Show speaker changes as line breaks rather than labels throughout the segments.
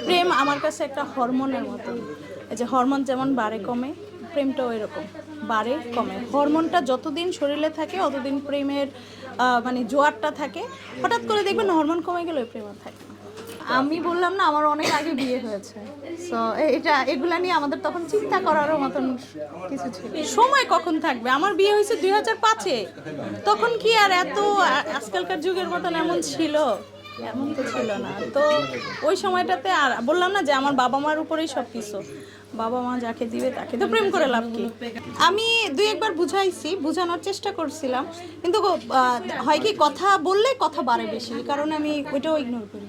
প্রেম আমার কাছে একটা হরমোনের মতো। এই যে হরমোন যেমন বাড়ে কমে, প্রেমটাও এরকম বাড়ে কমে। হরমোনটা যতদিন শরীরে থাকে অতদিন প্রেমের মানে জোয়ারটা থাকে। হঠাৎ করে দেখবেন হরমোন কমে গেলে প্রেম আর থাকে না। আমি বললাম না আমার অনেক আগে বিয়ে হয়েছে, সো এগুলা নিয়ে আমাদের তখন চিন্তা করারও মতন কিছু ছিল। সময় কখন থাকবে? আমার বিয়ে হয়েছে 2005-এ, তখন কি আর এত আজকালকার যুগের মতন এমন ছিল? এমন তো ছিল না। তো ওই সময়টাতে আর বললাম না যে আমার বাবা মার উপরেই সব কিছু, বাবা মা যাকে দিবে তাকে, তো প্রেম করে লাভ কি? আমি দুই একবার বুঝাইছি, বোঝানোর চেষ্টা করছিলাম, কিন্তু হয় কি কথা বললে কথা বাড়ে বেশি, এই কারণে আমি ওইটাও ইগনোর করি।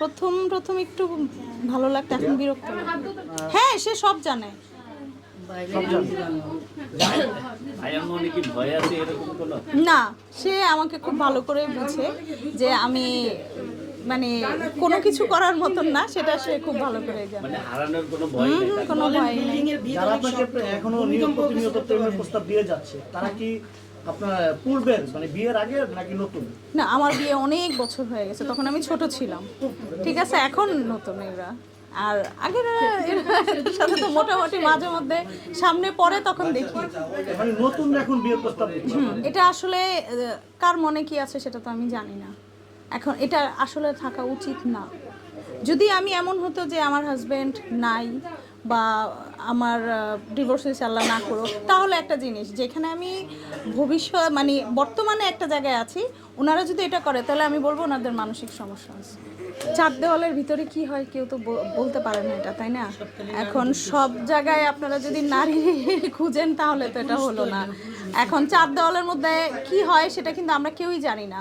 প্রথম একটু ভালো লাগতো, এখন বিরক্ত লাগে। হ্যাঁ, সে সব জানে। না, সে আমাকে খুব ভালো করে বুঝে যে আমি মানে কোনো কিছু করার মতন না, সেটা সে খুব ভালো করে জানে।
মানে হারানোর কোনো ভয় নেই,
কোনো ভয় নেই।
যারা আপনাকে এখনো প্রতিনিয়ত প্রেমের প্রস্তাব দিয়ে যাচ্ছে, তারা কি আপনার পূর্বের মানে বিয়ের আগে নাকি নতুন?
না, আমার বিয়ে অনেক বছর হয়ে গেছে, তখন আমি ছোট ছিলাম, ঠিক আছে? এখন নতুন এরা। আর আগের এর সাথে তো মোটামুটি মাঝে মধ্যে সামনে পড়ে, তখন দেখি।
মানে নতুন এখন বিয়ের প্রস্তাব দিচ্ছে।
এটা আসলে কার মনে কি আছে সেটা তো আমি জানি না। এখন এটা আসলে থাকা উচিত না। যদি আমি এমন হতো যে আমার হাজব্যান্ড নাই বা আমার ডিভোর্স হয়েছে, আল্লাহ না করুক, তাহলে একটা জিনিস, যেখানে আমি ভবিষ্যৎ মানে বর্তমানে একটা জায়গায় আছি, ওনারা যদি এটা করে তাহলে আমি বলবো ওনাদের মানসিক সমস্যা আছে। চার দেওয়ালের ভিতরে কি হয় কেউ তো বলতে পারে না এটা, তাই না? এখন সব জায়গায় আপনারা যদি নারী খুঁজেন তাহলে তো এটা হলো না। এখন চার দেওয়ালের মধ্যে কি হয় সেটা কিন্তু আমরা কেউই জানি না।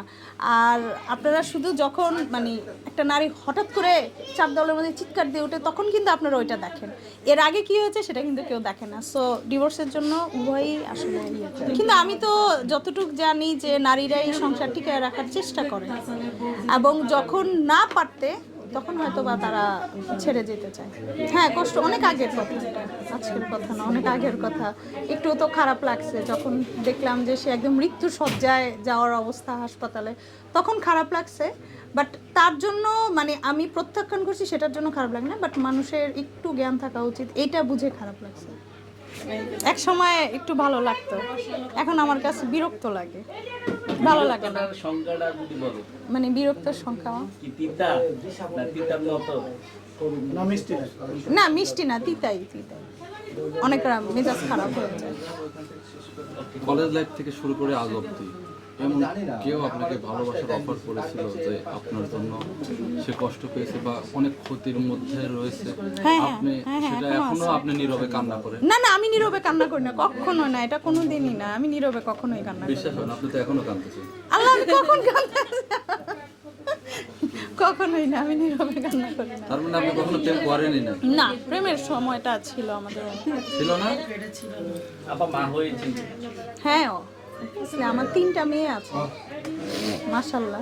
আর আপনারা শুধু যখন মানে একটা নারী হঠাৎ করে চার দেওয়ালের মধ্যে চিৎকার দিয়ে ওঠে, তখন কিন্তু আপনারা ওইটা দেখেন। এর আগে কি হয়েছে সেটা কিন্তু কেউ দেখে না। সো ডিভোর্সের জন্য উভয়ই আসলে কিন্তু আমি তো যতটুকু জানি যে নারীরাই সংসার টিকিয়ে রাখার চেষ্টা করে, এবং যখন না পারতে তখন হয়তো বা তারা ছেড়ে যেতে চায়। হ্যাঁ, কষ্ট অনেক আগের কথা, আজকের কথা না, অনেক আগের কথা। একটু তো খারাপ লাগছে যখন দেখলাম যে সে একদম মৃত্যু সজ্জায় যাওয়ার অবস্থা হাসপাতালে, তখন খারাপ লাগছে। বাট তার জন্য মানে আমি প্রত্যাখ্যান করছি সেটার জন্য খারাপ লাগে না, বাট মানুষের একটু জ্ঞান থাকা উচিত, এইটা বুঝে খারাপ লাগছে। এক সময় একটু ভালো লাগতো, এখন আমার কাছে বিরক্ত লাগে, ভালো লাগে না।
সংখ্যাটা যদি বলো,
মানে বিরক্তের সংখ্যা
কি তিতা না তিতার মতো?
না মিষ্টি না।
না, মিষ্টি না, তিতাই। অনেক মেজাজ খারাপ হয়ে যায়।
কলেজ লাইফ থেকে শুরু করে আজ অবধি এমন কেউ আপনাকে ভালোবাসার অফার করেছিল যে আপনার জন্য সে কষ্ট পেয়েছে বা অনেক ক্ষতির মধ্যে রয়েছে, আপনি সেটা এখনো আপনি নীরবে কান্না করেন?
না, আমি নীরবে কান্না করি না, কখনো না, এটা কোনোদিনই না। আমি নীরবে কখনোই কান্না করি না।
বিশ্বাস করেন, আপনি তো এখনো কাঁদতেছেন।
আল্লাহ, আমি কখন কান্না? কখনোই না, আমি নীরবে কান্না করি না।
তার মানে আপনি কখনো প্রেম করেনই না?
না, প্রেমের সময়টা ছিল আমাদের,
ছিল না?
আপা মা হয়েছেন?
হ্যাঁ, আমার 3টা মেয়ে আছে, মাশাআল্লাহ।